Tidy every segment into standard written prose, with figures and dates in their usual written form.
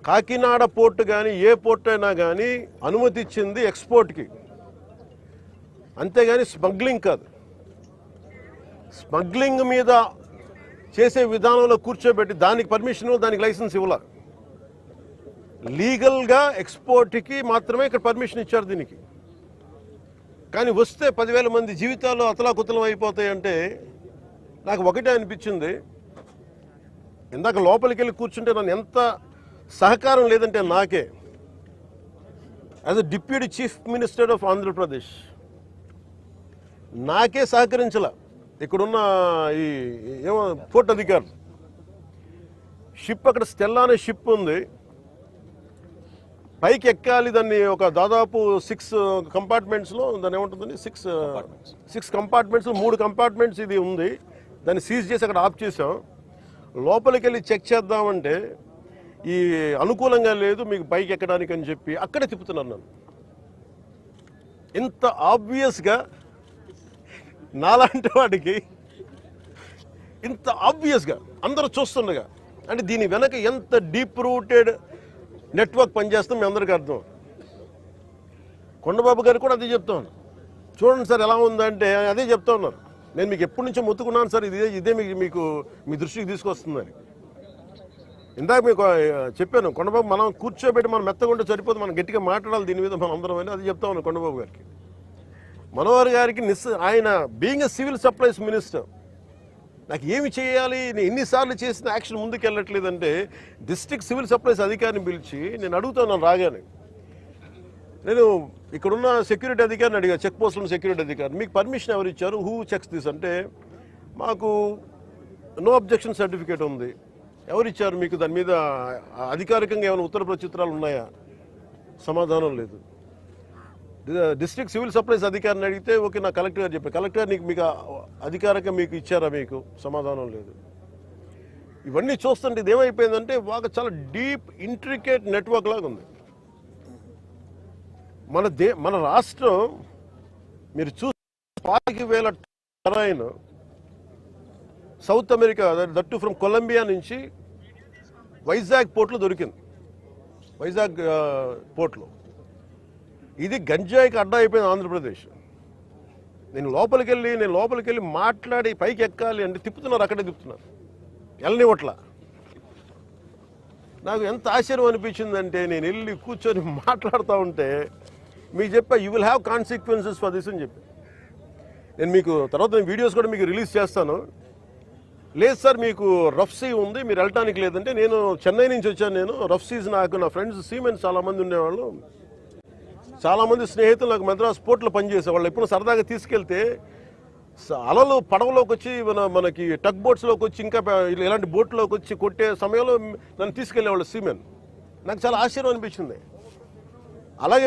Kakinada port కానీ ఏ port అయినా కానీ అనుమతి ఇచ్చింది ఎక్స్పోర్ట్కి, అంతేగాని స్మగ్లింగ్ కాదు. స్మగ్లింగ్ మీద చేసే విధానంలో కూర్చోబెట్టి దానికి పర్మిషన్, దానికి లైసెన్స్ ఇవ్వాల. లీగల్గా ఎక్స్పోర్ట్కి మాత్రమే ఇక్కడ పర్మిషన్ ఇచ్చారు దీనికి. కానీ వస్తే 10,000 మంది జీవితాలు అతలాకుతలం అయిపోతాయంటే నాకు ఒకటే అనిపించింది. ఇందాక లోపలికి వెళ్ళి కూర్చుంటే నన్ను ఎంత సహకారం లేదంటే నాకే, as a deputy chief minister of Andhra Pradesh నాకే సహకరించాల. ఇక్కడున్న ఈ ఏమో పోర్ట్ అధికారులు, షిప్ అక్కడ స్టెల్లా అనే షిప్ ఉంది, పైకి ఎక్కాలి. దాన్ని ఒక దాదాపు 6 కంపార్ట్మెంట్స్లో దాన్ని ఏముంటుందని 6 కంపార్ట్మెంట్స్ 3 కంపార్ట్మెంట్స్ ఇది ఉంది. దాన్ని సీజ్ చేసి అక్కడ ఆఫ్ చేసాం. లోపలికి వెళ్ళి చెక్ చేద్దామంటే ఈ అనుకూలంగా లేదు మీకు పైకి ఎక్కడానికి అని చెప్పి అక్కడే తిప్పుతున్నాను నన్ను. ఇంత ఆబ్వియస్గా నాలాంటి వాడికి ఇంత ఆబ్వియస్గా అందరూ చూస్తుండగా, అంటే దీని వెనక ఎంత డీప్ రూటెడ్ నెట్వర్క్ పనిచేస్తాం మీ అందరికీ అర్థం. కొండబాబు గారు కూడా అదే చెప్తాను. చూడండి సార్ ఎలా ఉందంటే అదే చెప్తా ఉన్నారు. నేను మీకు ఎప్పటి నుంచో మొత్తుకున్నాను సార్, ఇదే మీకు మీ దృష్టికి తీసుకొస్తుందని. ఇందాక మీకు చెప్పాను, కొండబాబు మనం కూర్చోబెట్టి మనం మెత్తగా ఉంటే సరిపోదు, మనం గట్టిగా మాట్లాడాలి దీని మీద మనం అందరం అని అది చెప్తా ఉన్నాను కొండబాబు గారికి. మనోహర్ గారికి ఆయన being a civil supplies minister నాకు ఏమి చేయాలి, నేను ఎన్నిసార్లు చేసిన యాక్షన్ ముందుకు వెళ్ళట్లేదంటే డిస్ట్రిక్ట్ సివిల్ సప్లైస్ అధికారిని పిలిచి నేను అడుగుతాను. రాగానే నేను ఇక్కడున్న సెక్యూరిటీ అధికారిని అడిగా, చెక్ పోస్టులో సెక్యూరిటీ అధికారి, మీకు పర్మిషన్ ఎవరు ఇచ్చారు, హూ చెక్స్ దిస్ అంటే మాకు నో అబ్జెక్షన్ సర్టిఫికేట్ ఉంది. ఎవరిచ్చారు మీకు, దాని మీద అధికారికంగా ఏమైనా ఉత్తర ప్రత్యుత్తరాలు ఉన్నాయా? సమాధానం లేదు. డిస్ట్రిక్ట్ సివిల్ సప్లైస్ అధికారిని అడిగితే ఓకే నా కలెక్టర్ గారు చెప్పారు, కలెక్టర్ గారు మీకు అధికారికంగా మీకు ఇచ్చారా, మీకు సమాధానం లేదు. ఇవన్నీ చూస్తుంటే ఇది ఏమైపోయిందంటే బాగా చాలా డీప్ ఇంట్రికేట్ నెట్వర్క్ లాగా ఉంది. మన రాష్ట్రం మీరు చూస్తే 40,000 terrain South America that from Colombia నుంచి వైజాగ్ పోర్ట్లో దొరికింది. వైజాగ్ పోర్ట్లో ఇది గంజాయికి అడ్డా అయిపోయింది ఆంధ్రప్రదేశ్. నేను లోపలికి వెళ్ళి మాట్లాడి పైకి ఎక్కాలి అంటే తిప్పుతున్నారు, అక్కడే తిప్పుతున్నారు, వెళ్ళనివ్వట్లా. నాకు ఎంత ఆశ్చర్యం అనిపించిందంటే నేను వెళ్ళి కూర్చొని మాట్లాడుతూ ఉంటే మీకు చెప్పా you will have consequences for this అని చెప్పి. నేను మీకు తర్వాత వీడియోస్ కూడా మీకు రిలీజ్ చేస్తాను. లేదు సార్ మీకు రఫ్ సీ ఉంది మీరు వెళ్ళటానికి లేదంటే, నేను చెన్నై నుంచి వచ్చాను. నేను రఫ్ సీస్ నాకు నా ఫ్రెండ్స్ సీమెన్స్ చాలామంది ఉండేవాళ్ళు, చాలామంది స్నేహితులు నాకు మద్రాస్ పోర్ట్లో పనిచేసేవాళ్ళు. ఎప్పుడు సరదాగా తీసుకెళ్తే అలలు పడవలోకి వచ్చి మనకి టగ్ బోట్స్లోకి వచ్చి ఇంకా ఇలాంటి బోట్లోకి వచ్చి కొట్టే సమయంలో నన్ను తీసుకెళ్లేవాళ్ళు సీమెన్. నాకు చాలా ఆశ్చర్యం అనిపించింది. అలాగే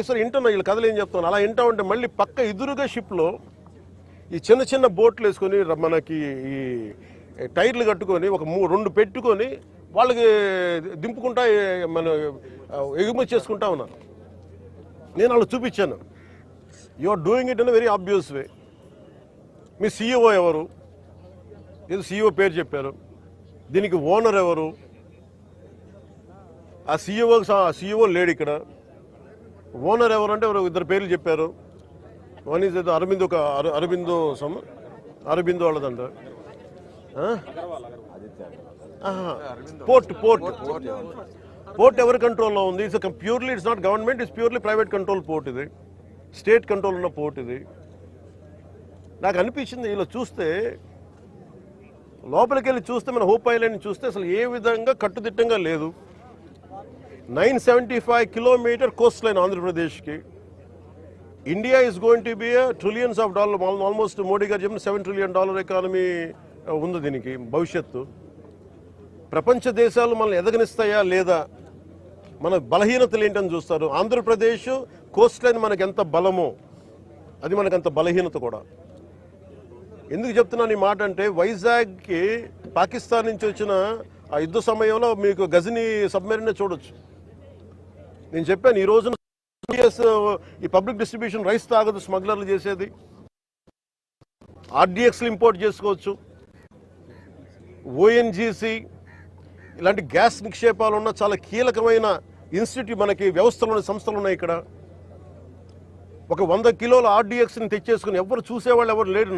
సార్ వింటున్నా వీళ్ళు కథలు ఏం చెప్తాను. అలా వింటా ఉంటే మళ్ళీ పక్క ఎదురుగా షిప్లో ఈ చిన్న బోట్లు వేసుకొని మనకి ఈ టైర్లు కట్టుకొని ఒక 2 పెట్టుకొని వాళ్ళకి దింపుకుంటా మన ఎగుమతి చేసుకుంటా ఉన్నారు. నేను వాళ్ళు చూపించాను. You are doing it in very obvious way. మీ సీఈఓ ఎవరు, ఏదో సీఈఓ పేరు చెప్పారు, దీనికి ఓనర్ ఎవరు, ఆ సీఈఓ లేడు ఇక్కడ. ఓనర్ ఎవరు అంటే 2 పేర్లు చెప్పారు. వన్ ఈజ్ ఏదో అరబిందో వాళ్ళదంట. పోర్ట్ ఎవరి కంట్రోల్లో ఉంది? It's not government, it's purely private control port. ఇది స్టేట్ కంట్రోల్ ఉన్న పోర్ట్. ఇది నాకు అనిపించింది ఇలా చూస్తే, లోపలికి వెళ్ళి చూస్తే మన హోప్ ఐలాండ్ చూస్తే అసలు ఏ విధంగా కట్టుదిట్టంగా లేదు. 975 కిలోమీటర్ కోస్ట్ లైన్ ఆంధ్రప్రదేశ్కి. India is going to be trillions of dollar, almost Modi గారు చెప్పిన $7 trillion ఎకానమీ ఉంది దీనికి భవిష్యత్తు. ప్రపంచ దేశాలు మనల్ని ఎదగనిస్తాయా లేదా, మన బలహీనతలు ఏంటని చూస్తారు. ఆంధ్రప్రదేశ్ కోస్ట్ లైన్ మనకి ఎంత బలమో అది మనకంత బలహీనత కూడా. ఎందుకు చెప్తున్నాను ఈ మాట అంటే, వైజాగ్కి పాకిస్తాన్ నుంచి వచ్చిన ఆ యుద్ధ సమయంలో మీకు గజనీ సబ్మెరీన్ చూడొచ్చు. నేను చెప్పాను ఈ రోజున ఈ పబ్లిక్ డిస్ట్రిబ్యూషన్ రైస్ తాగదు స్మగ్లర్లు చేసేది. ఆర్డిఎక్స్లు ఇంపోర్ట్ చేసుకోవచ్చు. ఓఎన్జీసీ ఇలాంటి గ్యాస్ నిక్షేపాలు ఉన్న చాలా కీలకమైన ఇన్స్టిట్యూట్ మనకి వ్యవస్థలు సంస్థలు ఉన్నాయి ఇక్కడ. ఒక 100 కిలోల RDXని తెచ్చేసుకుని ఎవరు చూసేవాళ్ళు ఎవరు లేరు.